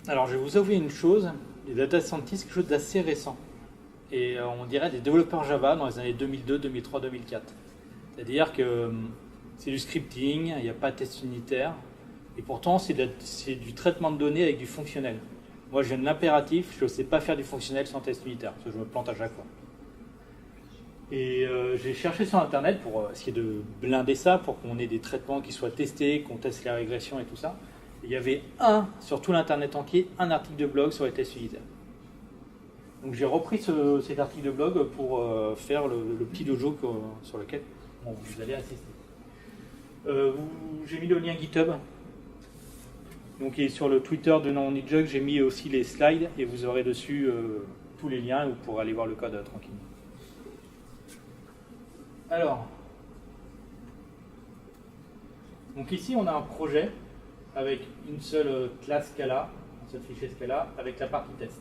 Alors, je vais vous avouer une chose, les data scientists, c'est quelque chose d'assez récent. Et on dirait des développeurs Java dans les années 2002, 2003, 2004. C'est-à-dire que c'est du scripting, il n'y a pas de test unitaire, et pourtant c'est du traitement de données avec du fonctionnel. Moi, je viens de l'impératif, je ne sais pas faire du fonctionnel sans test unitaire, parce que je me plante à chaque fois. Et j'ai cherché sur Internet pour essayer de blinder ça, pour qu'on ait des traitements qui soient testés, qu'on teste les régressions et tout ça. Et il y avait sur tout l'Internet entier, un article de blog sur les tests unitaires. Donc j'ai repris cet article de blog pour faire le petit dojo sur lequel vous allez assister. J'ai mis le lien GitHub. Donc il est sur le Twitter de NoOnlyJug, j'ai mis aussi les slides et vous aurez dessus tous les liens où vous pourrez aller voir le code tranquillement. Alors, donc ici on a un projet avec une seule classe Scala, un seul fichier Scala, avec la partie test.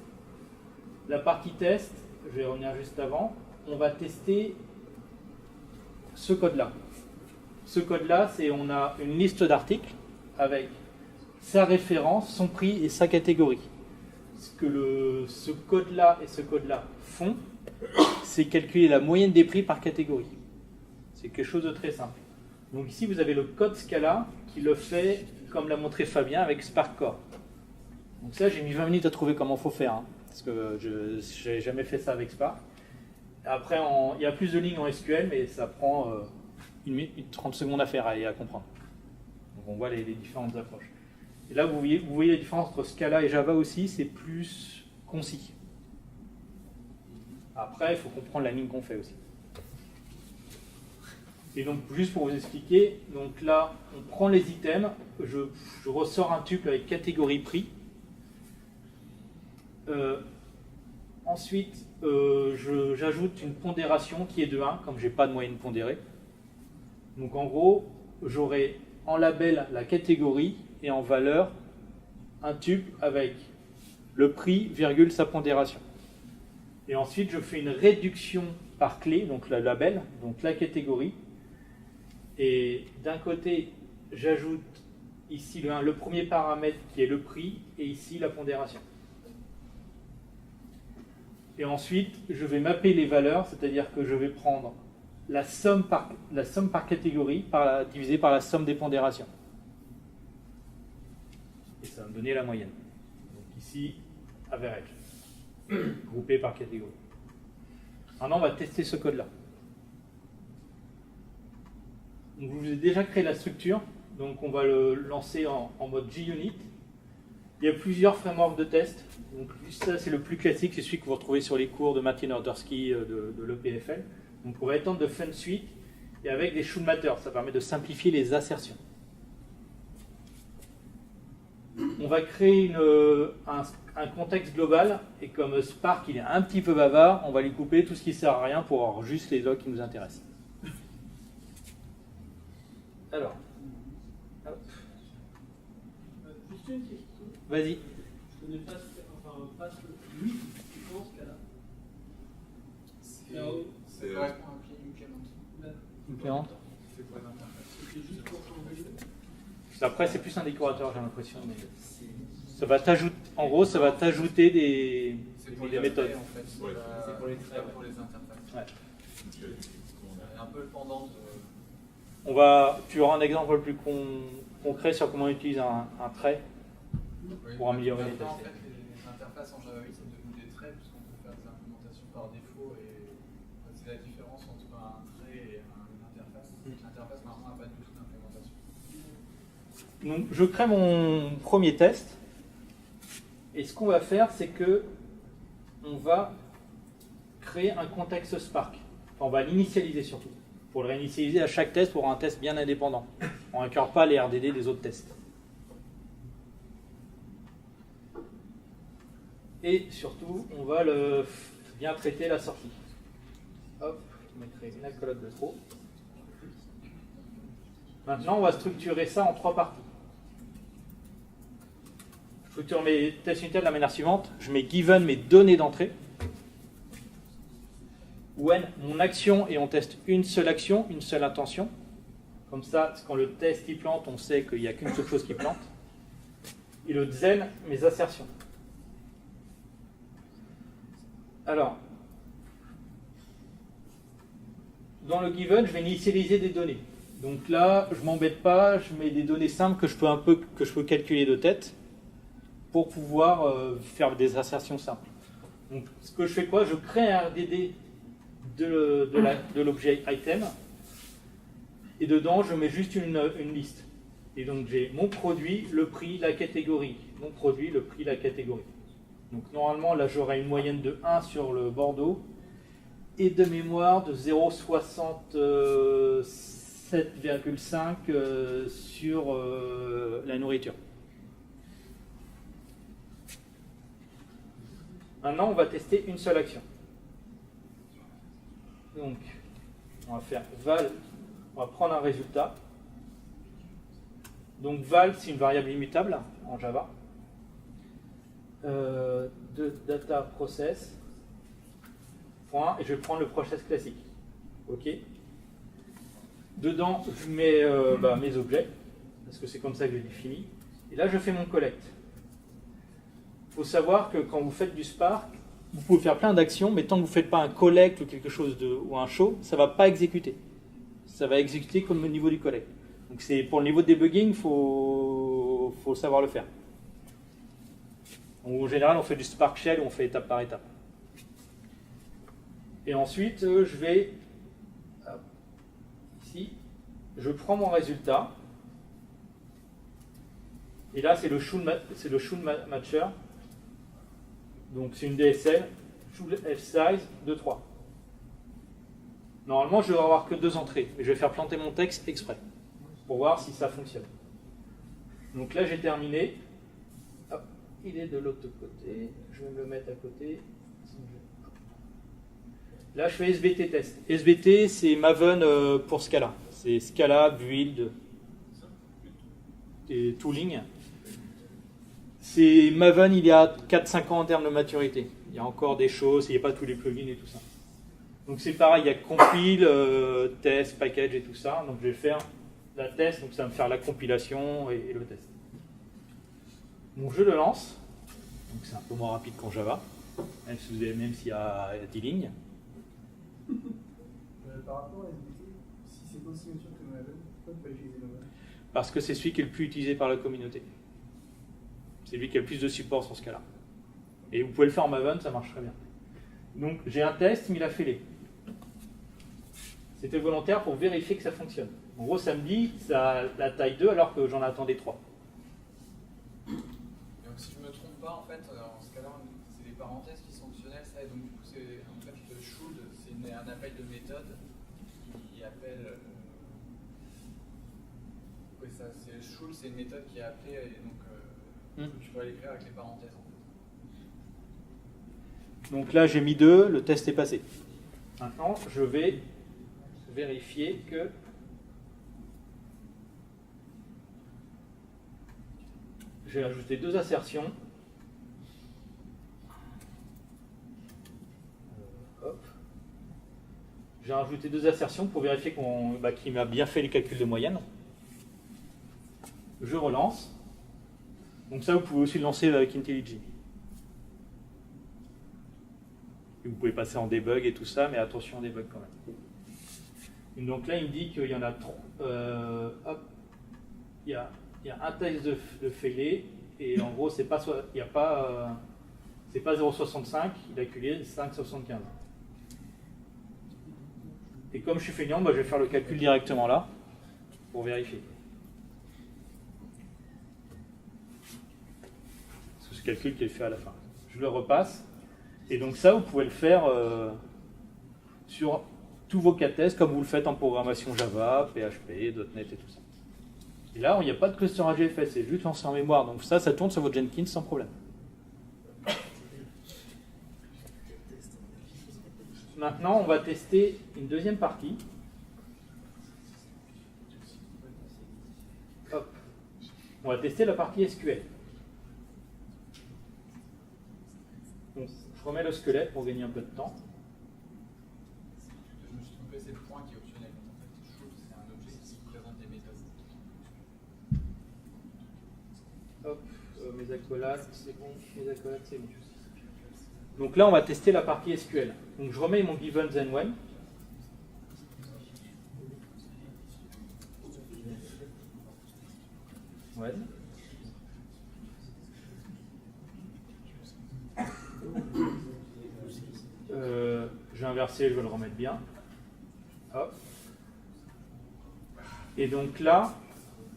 La partie test, je vais revenir juste avant, on va tester ce code-là. Ce code-là, c'est on a une liste d'articles avec sa référence, son prix et sa catégorie. Ce que ce code-là et ce code-là font, c'est calculer la moyenne des prix par catégorie. C'est quelque chose de très simple. Donc ici, vous avez le code Scala qui le fait comme l'a montré Fabien avec Spark Core. Donc ça, j'ai mis 20 minutes à trouver comment il faut faire, hein, parce que je n'avais jamais fait ça avec Spark. Après, il y a plus de lignes en SQL, mais ça prend 30 secondes à faire et à comprendre. Donc on voit les différentes approches. Et là, vous voyez la différence entre Scala et Java aussi, c'est plus concis. Après, il faut comprendre la ligne qu'on fait aussi. Et donc, juste pour vous expliquer, donc là, on prend les items, je ressors un tuple avec catégorie prix. Ensuite, j'ajoute une pondération qui est de 1, comme je n'ai pas de moyenne pondérée. Donc en gros, j'aurai en label la catégorie et en valeur un tuple avec le prix, virgule, sa pondération. Et ensuite, je fais une réduction par clé, donc le label, donc la catégorie. Et d'un côté, j'ajoute ici le premier paramètre qui est le prix, et ici la pondération. Et ensuite, je vais mapper les valeurs, c'est-à-dire que je vais prendre la somme par catégorie divisée par la somme des pondérations. Et ça va me donner la moyenne. Donc ici, average, groupé par catégorie. Maintenant, on va tester ce code-là. Donc, je vous ai déjà créé la structure, donc on va le lancer en mode JUnit. Il y a plusieurs frameworks de test. Donc ça, c'est le plus classique, c'est celui que vous retrouvez sur les cours de Martin Ordersky de l'EPFL. Donc on va étendre de FunSuite et avec des should matter, ça permet de simplifier les assertions. On va créer un contexte global et comme Spark il est un petit peu bavard, on va lui couper tout ce qui ne sert à rien pour avoir juste les logs qui nous intéressent. Alors, juste une question. Vas-y. Je connais pas ce lui, tu penses qu'elle a. C'est correspond à un pied Implémente. C'est quoi l'interface? C'est juste pour changer. Après, c'est plus un décorateur, j'ai l'impression. Mais ça va t'ajouter, en gros, ça va t'ajouter des méthodes. En fait. C'est pour les traits, pour les interfaces. Ouais. C'est un peu le pendant de. Tu auras un exemple le plus concret sur comment on utilise un trait pour améliorer les tests. En fait, les interfaces en Java 8 sont devenues des traits puisqu'on peut faire des implémentations par défaut et c'est la différence entre un trait et une interface. L'interface normalement n'a pas du tout d'implémentation. Donc, je crée mon premier test et ce qu'on va faire, c'est que on va créer un contexte Spark. Enfin, on va l'initialiser surtout. Pour le réinitialiser à chaque test pour avoir un test bien indépendant. On n'inclure pas les RDD des autres tests. Et surtout, on va bien traiter la sortie. Hop, je mettrai une alcolote de trop. Maintenant, on va structurer ça en 3 parties. Je structure mes tests unitaires de la manière suivante. Je mets given mes données d'entrée. When mon action et on teste une seule action, une seule intention. Comme ça, quand le test il plante, on sait qu'il n'y a qu'une seule chose qui plante. et le then, mes assertions. Alors, dans le given, je vais initialiser des données. Donc là, je ne m'embête pas, je mets des données simples que je peux calculer de tête pour pouvoir faire des assertions simples. Donc, ce que je fais quoi? Je crée un RDD de l'objet item et dedans, je mets juste une liste. Et donc, j'ai mon produit, le prix, la catégorie. Mon produit, le prix, la catégorie. Donc, normalement, là, j'aurai une moyenne de 1 sur le Bordeaux et de mémoire de 0,67,5 sur la nourriture. Maintenant, on va tester une seule action. Donc, on va faire val, on va prendre un résultat. Donc, val, c'est une variable immutable en Java. De data process, point, et je vais prendre le process classique. OK. Dedans, je mets mes objets, parce que c'est comme ça que je définis. Et là, je fais mon collect. Il faut savoir que quand vous faites du Spark, vous pouvez faire plein d'actions, mais tant que vous ne faites pas un collect ou quelque chose ou un show, ça ne va pas exécuter. Ça va exécuter comme au niveau du collect. Donc c'est pour le niveau de debugging, il faut savoir le faire. En général, on fait du Spark Shell, on fait étape par étape. Et ensuite, je vais ici, je prends mon résultat. Et là, c'est le should matcher. Donc c'est une DSL, should f size de 3. Normalement, je vais avoir que 2 entrées, mais je vais faire planter mon texte exprès pour voir si ça fonctionne. Donc là, j'ai terminé. Hop, il est de l'autre côté. Je vais me le mettre à côté. Là, je fais SBT test. SBT, c'est Maven pour Scala. C'est Scala, Build et Tooling. C'est Maven, il y a 4-5 ans en termes de maturité. Il y a encore des choses, il n'y a pas tous les plugins et tout ça. Donc c'est pareil, il y a compile, test, package et tout ça. Donc je vais faire la test, donc ça va me faire la compilation et le test. Bon, je le lance. Donc c'est un peu moins rapide qu'en Java, même s'il y a 10 lignes. Par rapport à SBT, si c'est pas aussi mature que Maven, pourquoi ne pas utiliser Maven? Parce que c'est celui qui est le plus utilisé par la communauté. C'est lui qui a le plus de support sur ce cas-là. Et vous pouvez le faire en Maven, ça marche très bien. Donc j'ai un test, mais il a fait les. C'était volontaire pour vérifier que ça fonctionne. En gros, ça me dit ça a la taille 2 alors que j'en attendais 3. Donc si je ne me trompe pas, en fait, en ce cas-là, c'est les parenthèses qui sont optionnelles, ça, et donc du coup, c'est en fait le should, c'est un appel de méthode qui appelle. Oui, ça, c'est should, c'est une méthode qui est appelée, et donc tu peux l'écrire avec les parenthèses en fait. Donc là, j'ai mis 2, le test est passé. Maintenant, je vais vérifier que j'ai ajouté 2 assertions. Hop. J'ai rajouté 2 assertions pour vérifier qu'il m'a bien fait les calculs de moyenne. Je relance. Donc ça, vous pouvez aussi le lancer avec IntelliJ. Et vous pouvez passer en debug et tout ça, mais attention au debug quand même. Et donc là, il me dit qu'il y en a 3. Il y a un test de fêlé, et en gros, c'est pas 0,65, il a calculé 5,75. Et comme je suis feignant, je vais faire le calcul directement là, pour vérifier. C'est ce calcul qui est fait à la fin. Je le repasse. Et donc ça, vous pouvez le faire sur tous vos cas tests, comme vous le faites en programmation Java, PHP, .NET et tout ça. Et là, il n'y a pas de cluster AGFS, c'est juste lancé en mémoire. Donc ça tourne sur votre Jenkins sans problème. Maintenant, on va tester une deuxième partie. Hop. On va tester la partie SQL. Donc, je remets le squelette pour gagner un peu de temps. Je me suis trompé, c'est le point qui est optionnel. En fait, should, c'est un objet qui présente des méthodes. Hop, mes accolades, c'est bon. Mes accolades, c'est bon. Donc là, on va tester la partie SQL. Donc je remets mon given then when. Ouais. Je vais inverser, je vais le remettre bien. Hop. Et donc là,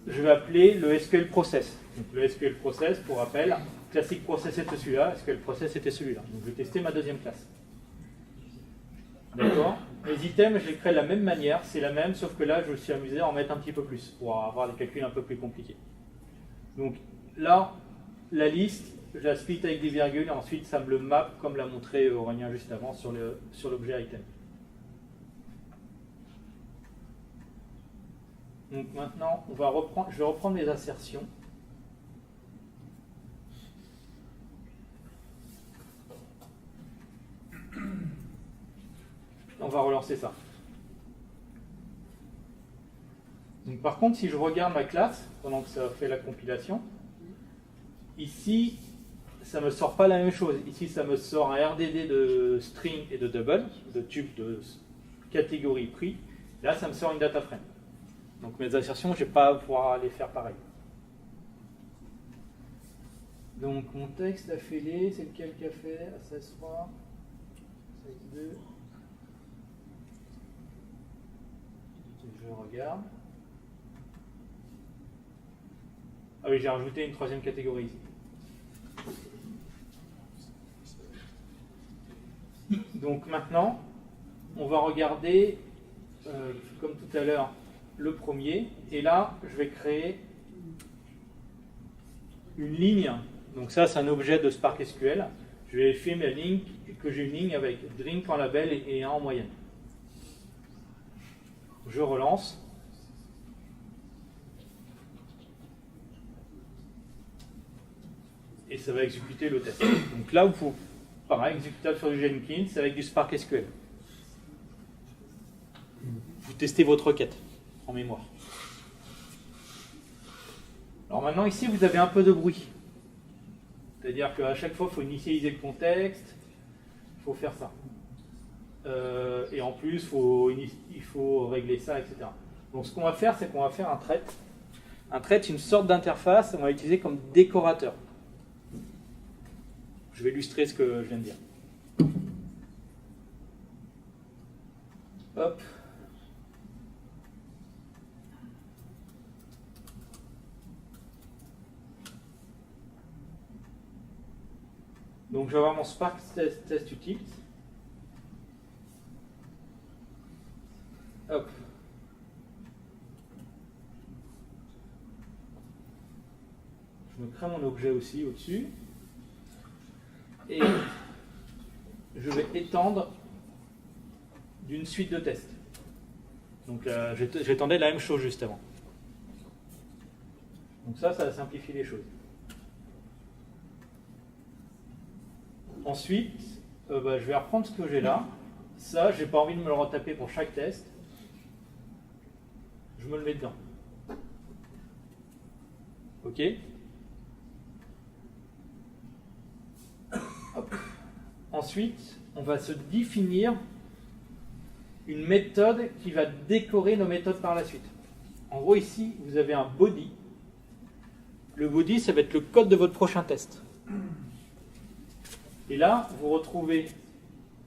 je vais appeler le SQL process. Donc le SQL process, pour rappel, classic process était celui-là, SQL process était celui-là. Donc je vais tester ma deuxième classe. D'accord. Les items, je les crée de la même manière, c'est la même, sauf que là, je me suis amusé à en mettre un petit peu plus, pour avoir des calculs un peu plus compliqués. Donc là, la liste, je la split avec des virgules, et ensuite ça me le map, comme l'a montré Aurélien juste avant, sur l'objet item. Donc maintenant, je vais reprendre les assertions. On va relancer ça. Donc, par contre, si je regarde ma classe, pendant que ça fait la compilation, ici, ça ne me sort pas la même chose. Ici, ça me sort un RDD de string et de double, de tube de catégorie prix. Là, ça me sort une data frame. Donc mes assertions, je ne vais pas pouvoir les faire pareil. Donc mon texte affilé, c'est lequel qui a fait à 16.3, 16.2. Je regarde. Ah oui, j'ai rajouté une troisième catégorie ici. Donc maintenant, on va regarder, comme tout à l'heure, le premier. Et là, je vais créer une ligne. Donc ça, c'est un objet de Spark SQL. Je vais faire ma ligne, que j'ai une ligne avec drink en label et 1 en moyenne. Je relance. Et ça va exécuter le test. Donc là, vous pareil, exécutable sur du Jenkins avec du Spark SQL. Vous testez votre requête en mémoire. Alors maintenant, ici, vous avez un peu de bruit. C'est-à-dire qu'à chaque fois, il faut initialiser le contexte. Il faut faire ça. Et en plus, il faut régler ça, etc. Donc ce qu'on va faire, c'est qu'on va faire un thread. Un thread, c'est une sorte d'interface qu'on va utiliser comme décorateur. Je vais illustrer ce que je viens de dire. Hop. Donc je vais avoir mon Spark test utils. Hop. Je me crée mon objet aussi au-dessus. Et je vais étendre d'une suite de tests. Donc j'étendais la même chose juste avant. Donc ça va simplifier les choses. Ensuite, je vais reprendre ce que j'ai là. Ça, j'ai pas envie de me le retaper pour chaque test. Je me le mets dedans. OK. Hop. Ensuite, on va se définir une méthode qui va décorer nos méthodes par la suite. En gros, ici, vous avez un body. Le body, ça va être le code de votre prochain test. Et là, vous retrouvez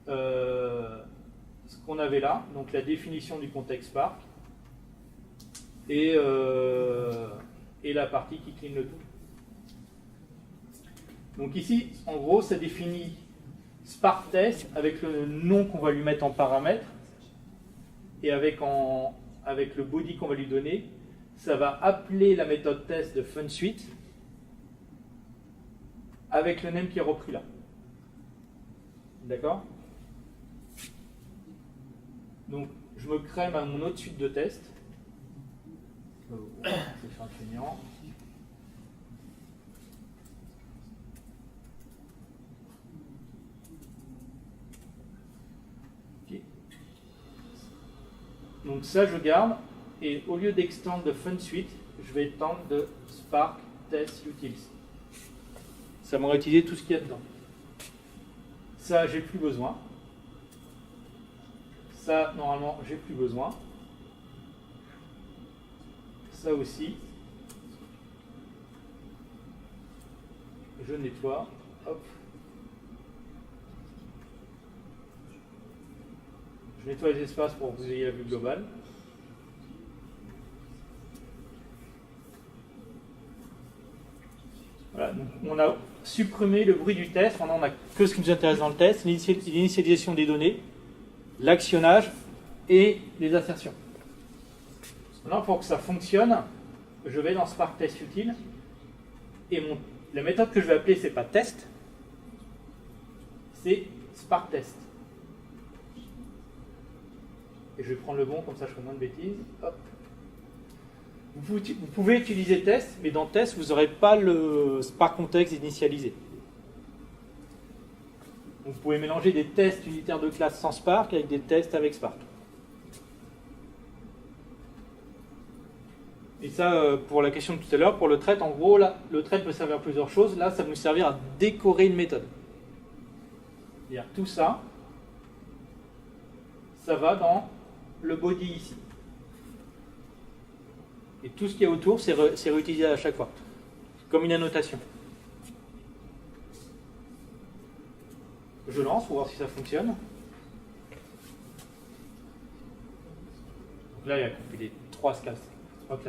ce qu'on avait là, donc la définition du contexte Spark, et la partie qui clean le tout. Donc ici, en gros, ça définit Spark test avec le nom qu'on va lui mettre en paramètre, et avec le body qu'on va lui donner, ça va appeler la méthode test de FunSuite avec le name qui est repris là. D'accord? Donc, je me crée mon autre suite de tests. C'est un feignant. Okay. Donc ça, je garde. Et au lieu d'extendre de FunSuite, je vais étendre de Spark test utils. Ça m'aurait utilisé tout ce qu'il y a dedans. Ça, j'ai plus besoin. Ça, normalement, j'ai plus besoin. Ça aussi. Je nettoie. Hop. Je nettoie les espaces pour que vous ayez la vue globale. Voilà, donc on a supprimé le bruit du test. Maintenant, on n'a que ce qui nous intéresse dans le test, l'initialisation des données, l'actionnage et les assertions. Maintenant, pour que ça fonctionne, je vais dans Spark Test Utile et la méthode que je vais appeler, c'est pas test, c'est Spark Test. Et je vais prendre le bon, comme ça je ferai moins de bêtises. Hop. Vous pouvez utiliser test, mais dans test, vous n'aurez pas le Spark Context initialisé. Donc, vous pouvez mélanger des tests unitaires de classe sans Spark avec des tests avec Spark. Et ça, pour la question de tout à l'heure, pour le trait, en gros, là, le trait peut servir à plusieurs choses. Là, ça va nous servir à décorer une méthode. C'est-à-dire tout ça, ça va dans le body ici. Et tout ce qu'il y a autour, c'est réutilisé à chaque fois, comme une annotation. Je lance pour voir si ça fonctionne. Donc là, il a compilé 3 classes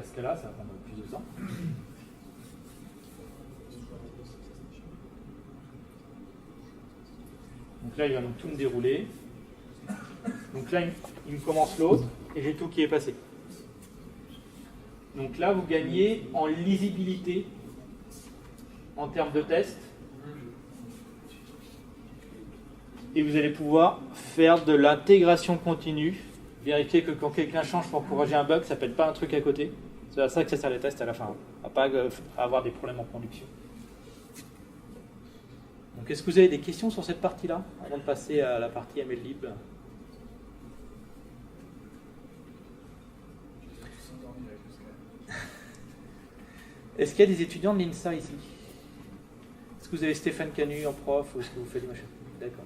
Scala, ça va prendre plus de temps. Donc là, il va donc tout me dérouler. Donc là, il me commence l'autre, et j'ai tout qui est passé. Donc là, vous gagnez en lisibilité en termes de test. Et vous allez pouvoir faire de l'intégration continue. Vérifier que quand quelqu'un change pour corriger un bug, ça ne pète pas un truc à côté. C'est à ça que ça sert les tests à la fin, à pas avoir des problèmes en production. Donc est-ce que vous avez des questions sur cette partie-là, avant de passer à la partie MLlib? Est-ce qu'il y a des étudiants de l'INSA ici? Est-ce que vous avez Stéphane Canu en prof ou est-ce que vous faites des machines? D'accord.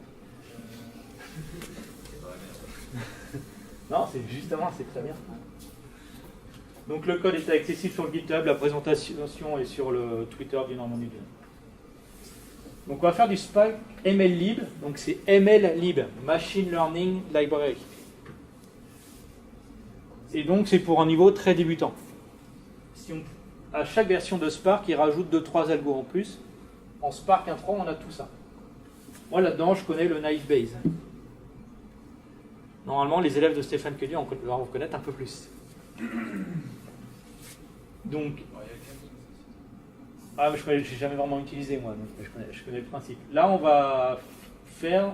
Non, c'est justement, c'est très bien. Donc le code est accessible sur le GitHub, la présentation est sur le Twitter du Normandie. Donc on va faire du Spark MLlib, donc c'est MLlib, Machine Learning Library. Et donc c'est pour un niveau très débutant. À chaque version de Spark, il rajoute 2-3 algos en plus. En Spark 1.3, on a tout ça. Moi là-dedans, je connais le Naive Bayes. Normalement, les élèves de Stéphane Canu vont en connaître un peu plus. Donc, je n'ai jamais vraiment utilisé moi, donc je connais le principe. Là, on va faire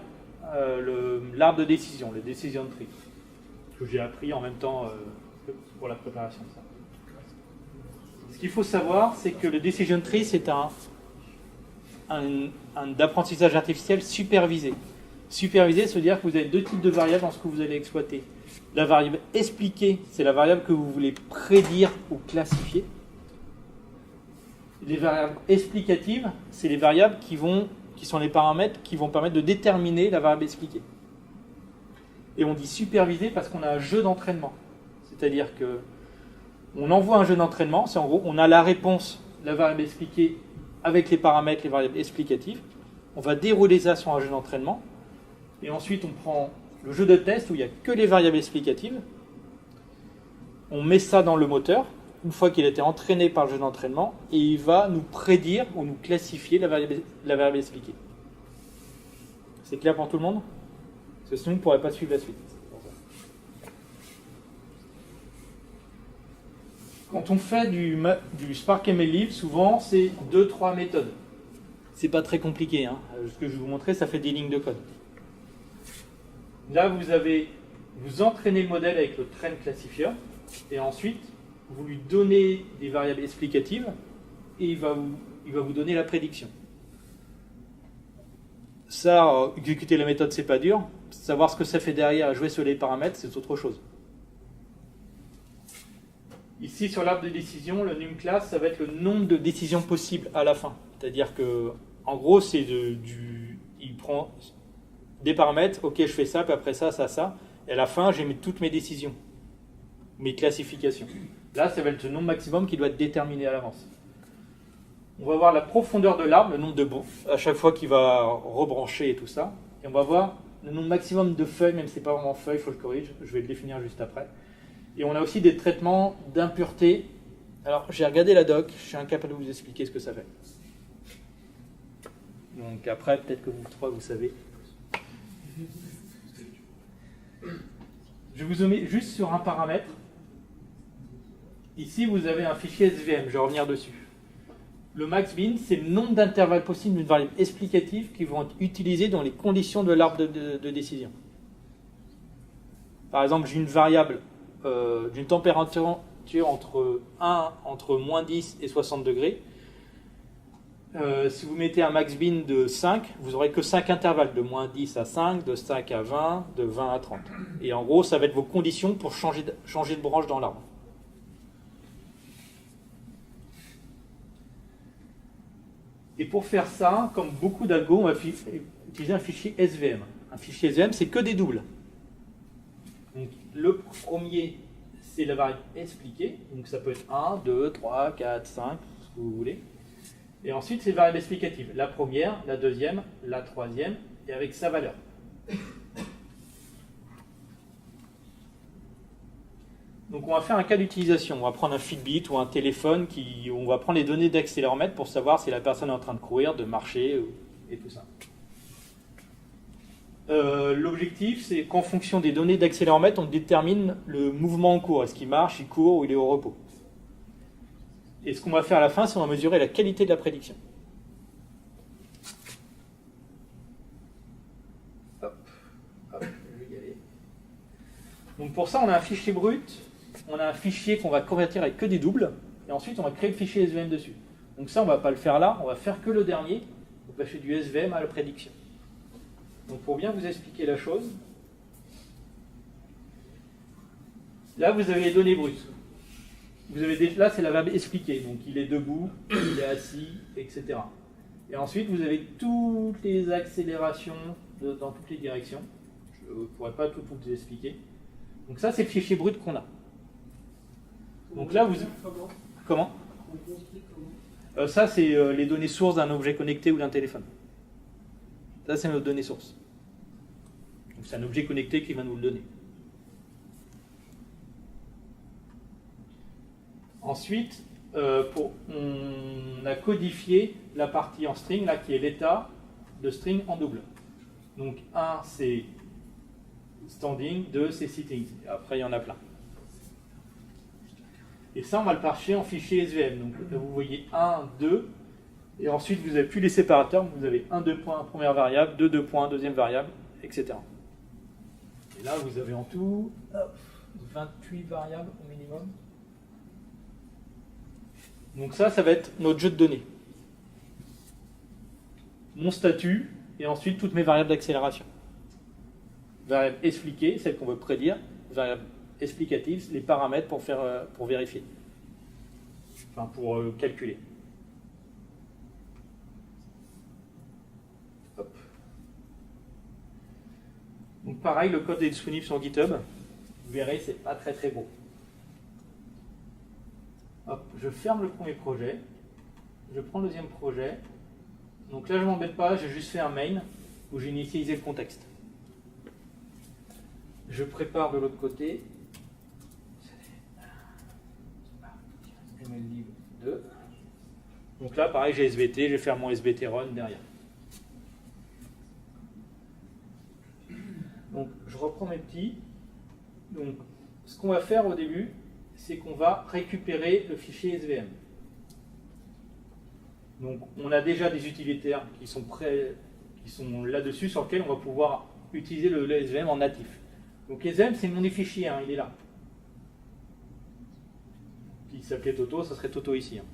l'arbre de décision, le decision tree, que j'ai appris en même temps pour la préparation de ça. Ce qu'il faut savoir, c'est que le decision tree, c'est un apprentissage artificiel supervisé. Supervisé, ça veut dire que vous avez 2 types de variables dans ce que vous allez exploiter. La variable expliquée, c'est la variable que vous voulez prédire ou classifier. Les variables explicatives, c'est les variables qui sont les paramètres qui vont permettre de déterminer la variable expliquée. Et on dit supervisé parce qu'on a un jeu d'entraînement. C'est-à-dire que on envoie un jeu d'entraînement, c'est en gros, on a la réponse, la variable expliquée avec les paramètres, les variables explicatives. On va dérouler ça sur un jeu d'entraînement. Et ensuite, on prend le jeu de test où il n'y a que les variables explicatives. On met ça dans le moteur, une fois qu'il a été entraîné par le jeu d'entraînement, et il va nous prédire ou nous classifier la variable expliquée. C'est clair pour tout le monde? Parce que sinon, on ne pourrait pas suivre la suite. Quand on fait du Spark MLlib, souvent, c'est 2-3 méthodes. C'est pas très compliqué, hein. Ce que je vais vous montrer, ça fait des lignes de code. Là, vous entraînez le modèle avec le train classifier, et ensuite, vous lui donnez des variables explicatives, et il va vous donner la prédiction. Ça, exécuter la méthode, c'est pas dur. Savoir ce que ça fait derrière, jouer sur les paramètres, c'est autre chose. Ici, sur l'arbre de décision, le num class, ça va être le nombre de décisions possibles à la fin. C'est-à-dire que, en gros, c'est il prend des paramètres, ok, je fais ça, puis après ça, ça, ça, et à la fin, j'ai mis toutes mes décisions, mes classifications. Là, ça va être le nombre maximum qui doit être déterminé à l'avance. On va voir la profondeur de l'arbre, le nombre de bons, à chaque fois qu'il va rebrancher et tout ça. Et on va voir le nombre maximum de feuilles, même si ce n'est pas vraiment feuilles, il faut que je corrige, je vais le définir juste après. Et on a aussi des traitements d'impureté. Alors, j'ai regardé la doc, je suis incapable de vous expliquer ce que ça fait. Donc après, peut-être que vous trois, vous savez. Je vous mets juste sur un paramètre. Ici, vous avez un fichier SVM, je vais revenir dessus. Le max-bin, c'est le nombre d'intervalles possibles d'une variable explicative qui vont être utilisés dans les conditions de l'arbre de décision. Par exemple, j'ai une variable d'une température entre moins 10 et 60 degrés. Si vous mettez un max-bin de 5, vous n'aurez que 5 intervalles, de moins 10 à 5, de 5 à 20, de 20 à 30. Et en gros, ça va être vos conditions pour changer de branche dans l'arbre. Et pour faire ça, comme beaucoup d'algos, on va utiliser un fichier SVM. Un fichier SVM, c'est que des doubles. Donc, le premier, c'est la variable expliquée. Donc ça peut être 1, 2, 3, 4, 5, ce que vous voulez. Et ensuite, c'est les variables explicatives. La première, la deuxième, la troisième, et avec sa valeur. Donc on va faire un cas d'utilisation. On va prendre un Fitbit ou un téléphone, on va prendre les données d'accéléromètre pour savoir si la personne est en train de courir, de marcher, et tout ça. L'objectif, c'est qu'en fonction des données d'accéléromètre, on détermine le mouvement en cours. Est-ce qu'il marche, il court ou il est au repos. Et ce qu'on va faire à la fin, c'est qu'on va mesurer la qualité de la prédiction. Hop, je vais y aller. Donc pour ça, on a un fichier brut, on a un fichier qu'on va convertir avec que des doubles, et ensuite on va créer le fichier SVM dessus. Donc ça, on ne va pas le faire là, on va faire que le dernier, on va passer du SVM à la prédiction. Donc pour bien vous expliquer la chose, là vous avez les données brutes. Là c'est la variable expliquée, donc il est debout, il est assis, etc. Et ensuite vous avez toutes les accélérations dans toutes les directions. Je ne pourrais pas tout vous expliquer. Donc ça c'est le fichier brut qu'on a. Donc là vous... Comment ? Ça c'est les données sources d'un objet connecté ou d'un téléphone. Ça, c'est notre donnée source. Donc, c'est un objet connecté qui va nous le donner. Ensuite, on a codifié la partie en string, là, qui est l'état de string en double. Donc, 1, c'est standing, 2, c'est sitting. Et après, il y en a plein. Et ça, on va le parcher en fichier SVM. Donc, là, vous voyez 1, 2. Et ensuite, vous n'avez plus les séparateurs, vous avez 1, 2 points, première variable, 2, 2 points, deuxième variable, etc. Et là, vous avez en tout 28 variables au minimum. Donc ça va être notre jeu de données. Mon statut, et ensuite toutes mes variables d'accélération. Variable expliquée, celle qu'on veut prédire. Variable explicative, les paramètres pour vérifier. Enfin, pour calculer. Donc pareil, le code est disponible sur GitHub. Vous verrez, c'est pas très très beau. Hop, je ferme le premier projet. Je prends le deuxième projet. Donc là, je ne m'embête pas, j'ai juste fait un main où j'ai initialisé le contexte. Je prépare de l'autre côté. MLlib 2. Donc là, pareil, j'ai SVT, je vais faire mon SVT run derrière. Donc, je reprends mes petits. Donc, ce qu'on va faire au début, c'est qu'on va récupérer le fichier SVM. Donc, on a déjà des utilitaires qui sont là-dessus, sur lesquels on va pouvoir utiliser le SVM en natif. Donc, SVM, c'est mon fichier, hein, il est là. S'il s'appelait Toto, ça serait Toto ici. Hein.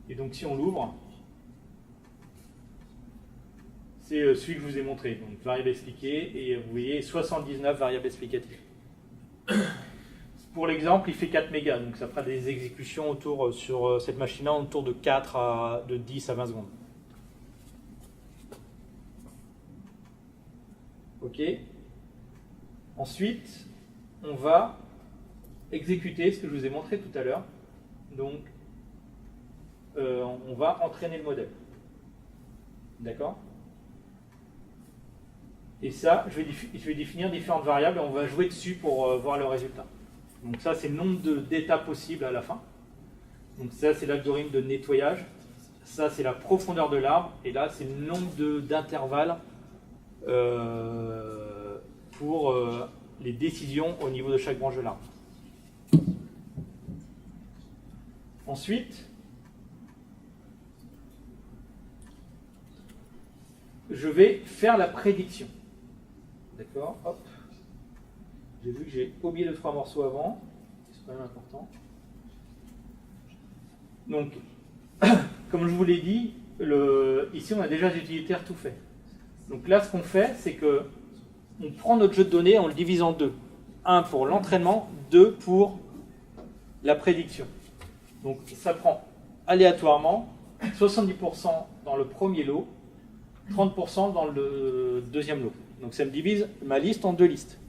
Et donc, si on l'ouvre, c'est celui que je vous ai montré. Donc, variable expliquée, et vous voyez 79 variables explicatives. pour l'exemple, il fait 4 mégas, donc ça fera des exécutions autour, sur cette machine-là autour de 10 à 20 secondes. Ok. Ensuite, on va exécuter ce que je vous ai montré tout à l'heure. Donc, on va entraîner le modèle. D'accord? Et ça, je vais définir différentes variables et on va jouer dessus pour voir le résultat. Donc ça, c'est le nombre d'étapes possibles à la fin. Donc ça, c'est l'algorithme de nettoyage. Ça, c'est la profondeur de l'arbre. Et là, c'est le nombre d'intervalles pour les décisions au niveau de chaque branche de l'arbre. Ensuite, je vais faire la prédiction. D'accord? Hop. J'ai vu que j'ai oublié les 3 morceaux avant. C'est quand même important. Donc, comme je vous l'ai dit, ici on a déjà des utilitaires tout faits. Donc là, ce qu'on fait, c'est que on prend notre jeu de données, on le divise en deux. 1 pour l'entraînement, 2 pour la prédiction. Donc ça prend aléatoirement 70% dans le premier lot, 30% dans le deuxième lot. Donc ça me divise ma liste en 2 listes.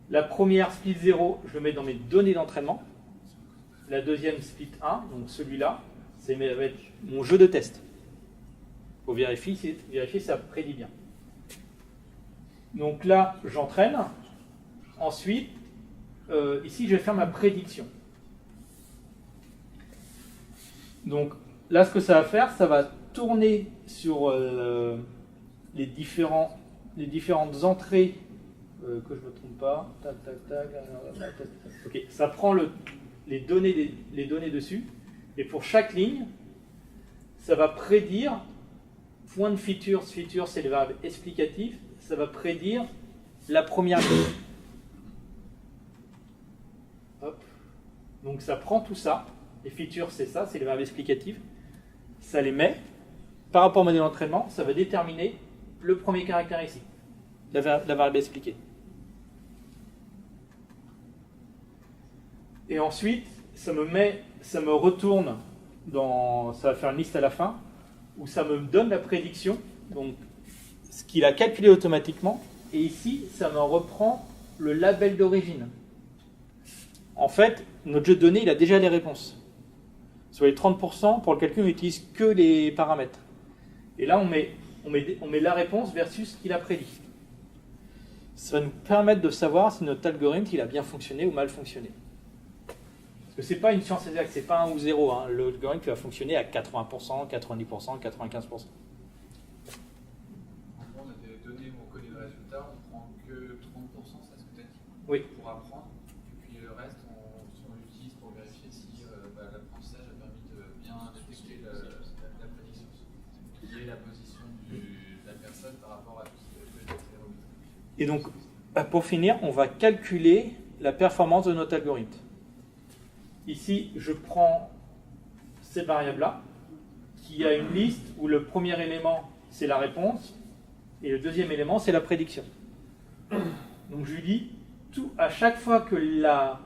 La première split 0, je le mets dans mes données d'entraînement. La deuxième split 1, donc celui-là, c'est avec mon jeu de test. Il faut vérifier si ça prédit bien. Donc là, j'entraîne. Ensuite, ici, je vais faire ma prédiction. Donc là, ce que ça va faire, ça va tourner sur les différentes entrées, que je ne me trompe pas. Tac, tac, tac. Ok, ça prend les données dessus. Et pour chaque ligne, ça va prédire point de features. Features, c'est le verbe explicatif. Ça va prédire la première ligne. Hop. Donc ça prend tout ça. Les features, c'est ça, c'est le verbe explicatif. Ça les met. Par rapport au modèle d'entraînement, ça va déterminer le premier caractère ici, la variable expliquée. Et ensuite, ça me retourne ça va faire une liste à la fin, où ça me donne la prédiction, donc ce qu'il a calculé automatiquement, et ici, ça me reprend le label d'origine. En fait, notre jeu de données, il a déjà les réponses. Sur les 30%, pour le calcul, on n'utilise que les paramètres. Et là, on met la réponse versus ce qu'il a prédit. Ça va nous permettre de savoir si notre algorithme il a bien fonctionné ou mal fonctionné. Parce que ce n'est pas une science exacte, ce n'est pas 1 ou 0. Hein. L'algorithme va fonctionner à 80%, 90%, 95%. On a des données où on connaît le résultat, on prend que 30%, c'est ce que tu as dit, oui, pour apprendre. Et puis le reste, on l'utilise pour vérifier si l'apprentissage a permis de bien détecter la prédiction. Qui est la position de la personne par rapport à tout ce que je vais faire. Et donc, pour finir, on va calculer la performance de notre algorithme. Ici, je prends cette variable-là, qui a une liste où le premier élément, c'est la réponse, et le deuxième élément, c'est la prédiction. Donc je lui dis, à chaque fois que la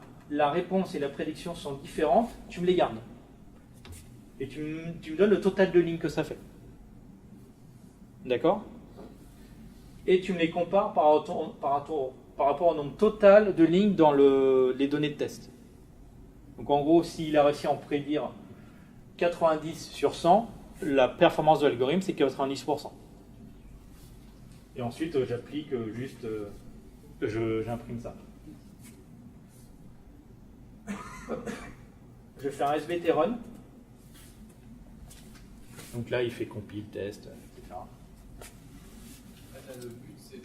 réponse et la prédiction sont différentes, tu me les gardes. Et tu me donnes le total de lignes que ça fait. D'accord? Et tu me les compares par rapport au nombre total de lignes dans les données de test. Donc en gros, s'il a réussi à en prédire 90 sur 100, la performance de l'algorithme, c'est 90%. Et ensuite, j'applique juste, j'imprime ça. Je vais faire un SBT run. Donc là, il fait compile, test, etc. Là, le but, c'est de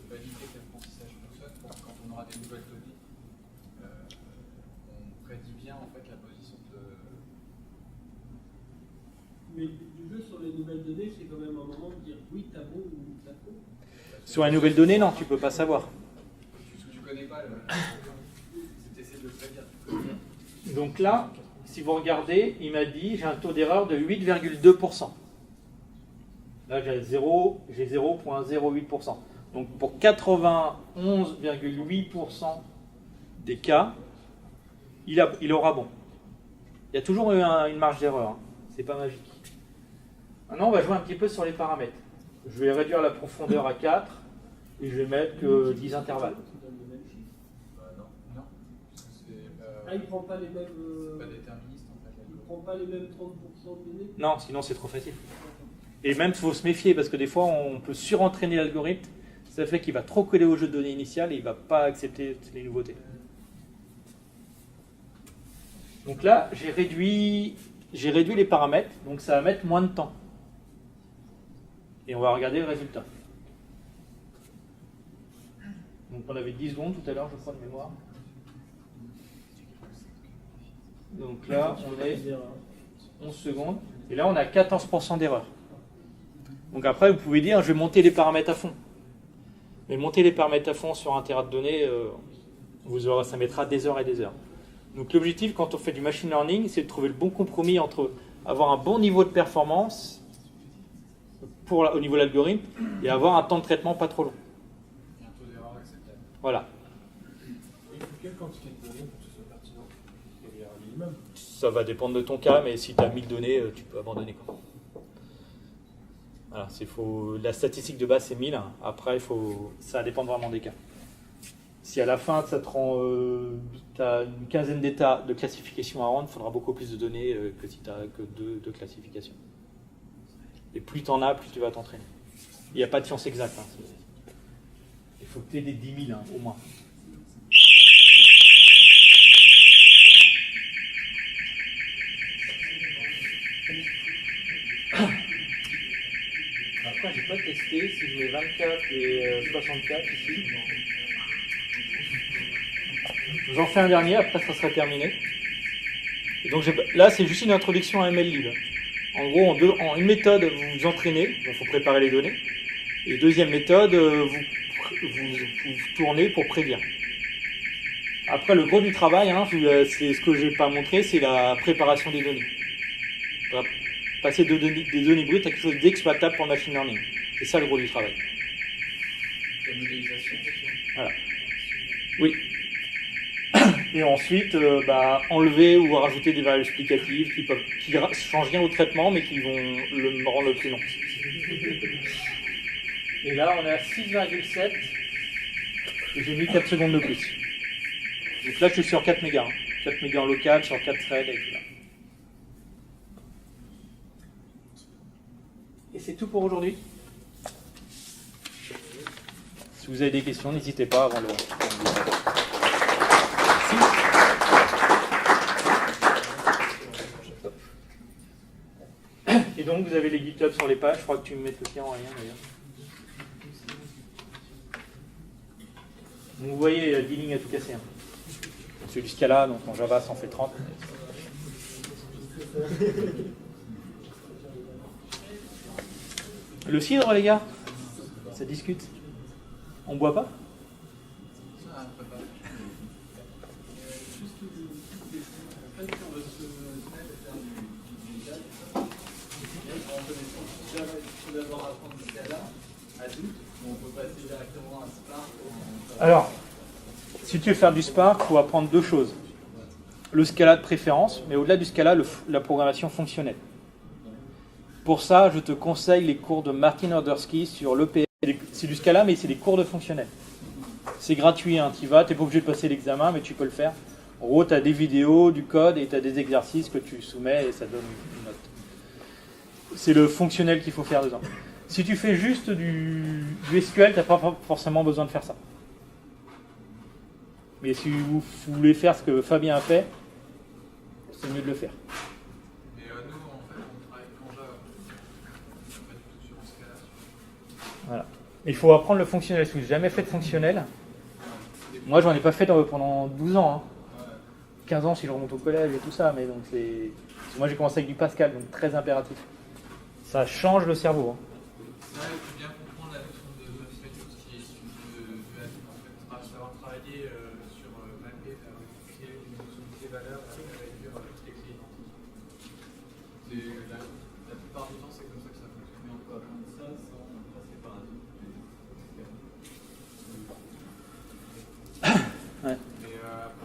valider que l'apprentissage fonctionne pour quand on aura des nouvelles données. On prédit bien en fait la position de. Mais du jeu sur les nouvelles données, c'est quand même un moment de dire oui, t'as bon ou t'as faux. Sur les nouvelles données, non, tu peux pas savoir. Tu connais pas c'est essayer de le prédire. Donc là, si vous regardez, il m'a dit j'ai un taux d'erreur de 8,2%. Là, j'ai 0,08%. Donc pour 91,8% des cas, il aura bon. Il y a toujours une marge d'erreur, hein. C'est pas magique. Maintenant, on va jouer un petit peu sur les paramètres. Je vais réduire la profondeur à 4 et je vais mettre que 10 intervalles. Non, non. Ah, il prend pas les mêmes. C'est pas déterministe en fait. Il prend pas les mêmes 30% de données. Non, sinon c'est trop facile. Et même, il faut se méfier parce que des fois, on peut surentraîner l'algorithme. Ça fait qu'il va trop coller au jeu de données initial et il ne va pas accepter les nouveautés. Donc là, j'ai réduit les paramètres, donc ça va mettre moins de temps. Et on va regarder le résultat. Donc on avait 10 secondes tout à l'heure, je crois, de mémoire. Donc là, on est 11 secondes. Et là, on a 14% d'erreur. Donc après, vous pouvez dire, je vais monter les paramètres à fond. Mais monter les paramètres à fond sur un téra de données, ça mettra des heures et des heures. Donc l'objectif, quand on fait du machine learning, c'est de trouver le bon compromis entre avoir un bon niveau de performance au niveau de l'algorithme et avoir un temps de traitement pas trop long. Il y a un taux d'erreur acceptable. Voilà. Il faut quelle quantité de données pour que ce soit pertinent? Il y a un minimum. Ça va dépendre de ton cas, mais si tu as 1000 données, tu peux abandonner. Voilà, la statistique de base c'est 1000. Après, ça dépend vraiment des cas. Si à la fin, ça te rend, tu as une quinzaine d'états de classification à rendre, il faudra beaucoup plus de données que si tu n'as que 2 de classification. Et plus tu en as, plus tu vas t'entraîner. Il n'y a pas de science exacte. Hein. Il faut que tu aies des 10 000 au moins. Après, j'ai pas testé si je mets 24 et 64 ici. J'en fais un dernier, après ça sera terminé. Et donc là, c'est juste une introduction à MLlib. En gros, en une méthode, vous vous entraînez, donc il faut préparer les données. Et deuxième méthode, vous tournez pour prédire. Après, le gros du travail, hein, c'est ce que je n'ai pas montré, c'est la préparation des données. Passer des données brutes à quelque chose d'exploitable pour le machine learning. C'est ça le gros du travail. La modélisation. Voilà. Oui. Et ensuite, enlever ou rajouter des variables explicatives qui changent rien au traitement, mais qui vont le rendre le plus long. Et là, on est à 6,7 et j'ai mis 4 secondes de plus. Donc là, je suis sur 4 mégas. 4 mégas en local, sur 4 threads et tout là. Et c'est tout pour aujourd'hui. Si vous avez des questions, n'hésitez pas avant le... Et donc vous avez les GitHub sur les pages, je crois que tu me mets le lien en rien d'ailleurs. Donc vous voyez, il y a 10 lignes à tout casser. Hein. C'est du Scala, donc en Java ça en fait 30. Le cidre les gars, ça discute. On boit pas? Ah, on peut pas. Juste en fait, on va se mettre à faire du data. En connaissant tout d'abord apprendre du Scala, Hadoop, on peut passer directement à Spark. Alors, si tu veux faire du Spark, il faut apprendre deux choses. Le Scala de préférence, mais au-delà du Scala, la programmation fonctionnelle. Pour ça, je te conseille les cours de Martin Ordersky sur l'EPS. C'est du Scala, mais c'est des cours de fonctionnel. C'est gratuit, hein. Tu vas, tu n'es pas obligé de passer l'examen, mais tu peux le faire. En gros, tu as des vidéos, du code, et tu as des exercices que tu soumets, et ça donne une note. C'est le fonctionnel qu'il faut faire dedans. Si tu fais juste du SQL, tu n'as pas forcément besoin de faire ça. Mais si vous voulez faire ce que Fabien a fait, c'est mieux de le faire. Mais nous, en fait, on travaille qu'en Java. On ne pas du tout sur le Scala. Voilà. Il faut apprendre le fonctionnel. Si vous n'avez jamais fait de fonctionnel, moi j'en ai pas fait pendant 12 ans. Hein. 15 ans si je remonte au collège et tout ça, mais donc c'est. Moi j'ai commencé avec du Pascal, donc très impératif. Ça change le cerveau. Hein. Ça, il faut bien comprendre la notion de threading, qui est issue de Hadoop, en fait. Savoir travailler sur mapper, créer une notion de clé-valeur, réduire les clés identiques. La plupart du temps, c'est comme ça que ça fonctionne. Mais on peut apprendre ça sans passer par Hadoop. Ouais. Mais après,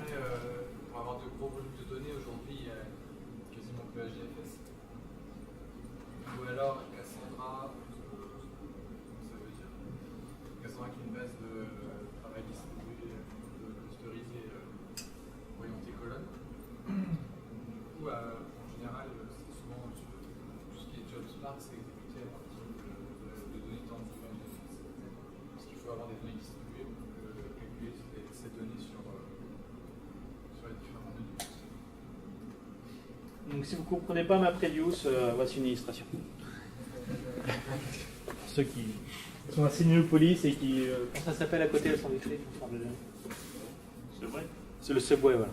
Donc si vous ne comprenez pas MapReduce, voici une illustration. Pour ceux qui sont à Signopolis et qui... comment ça s'appelle à côté le sandwich? C'est le Subway, voilà.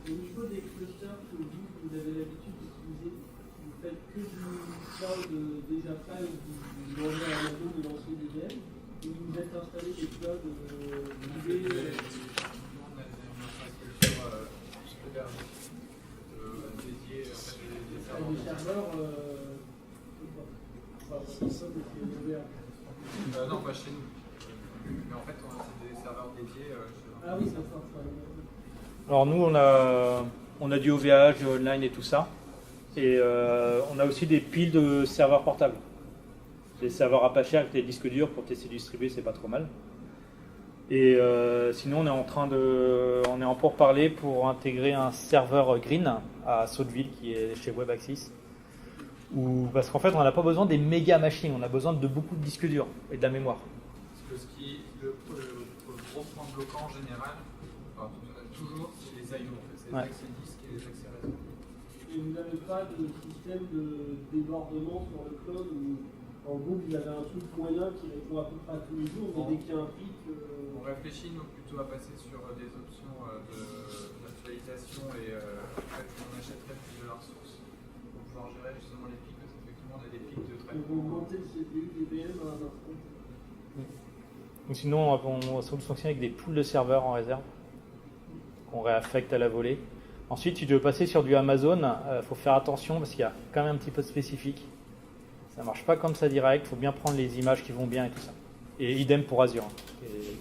Au niveau des clusters que vous avez l'habitude d'utiliser, vous faites que du cloud déjà prêt, vous vendez à Amazon de lancer des VM, ou vous êtes installé des clouds privés On a une solution dédiée des serveurs. des serveurs Non, pas chez nous. Mais en fait, c'est des serveurs dédiés chez nous. Ah oui, ça sort. Alors nous, on a du OVH, du online et tout ça. Et on a aussi des piles de serveurs portables. Des serveurs Apache avec des disques durs pour tester distribuer, c'est pas trop mal. Et sinon, on est en pourparlers pour intégrer un serveur Green à Sotteville qui est chez WebAxis. Parce qu'en fait, on n'a pas besoin des méga machines, on a besoin de beaucoup de disques durs et de la mémoire. Parce que le gros point bloquant en général, enfin, toujours, c'est les I/O. C'est les accès disques et les accès réseau. Et vous n'avez pas de système de débordement sur le cloud où, en gros, vous avez un truc moyen qui répond à peu près à tous les jours, mais dès qu'il y a un pic. On réfléchit nous plutôt à passer sur des options d'actualisation et en fait, on achèterait plusieurs sources pour pouvoir gérer justement les pics, parce qu'effectivement, on a des pics de Donc traitement. vous montez le CPU, les VM à un instant. Ou sinon, on fonctionne avec des pools de serveurs en réserve qu'on réaffecte à la volée. Ensuite, si tu veux passer sur du Amazon, faut faire attention parce qu'il y a quand même un petit peu de spécifique. Ça marche pas comme ça direct, il faut bien prendre les images qui vont bien et tout ça. Et idem pour Azure,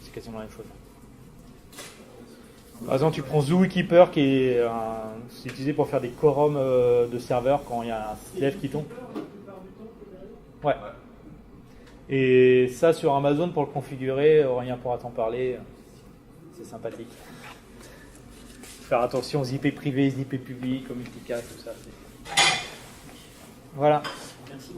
c'est quasiment la même chose. Par exemple, tu prends Zookeeper c'est utilisé pour faire des quorums de serveurs quand il y a un slave qui tombe. Ouais. Et ça sur Amazon pour le configurer, rien pourra t'en parler, c'est sympathique. Faire attention aux IP privés, aux IP publics, aux multicast, tout ça. Voilà. Merci.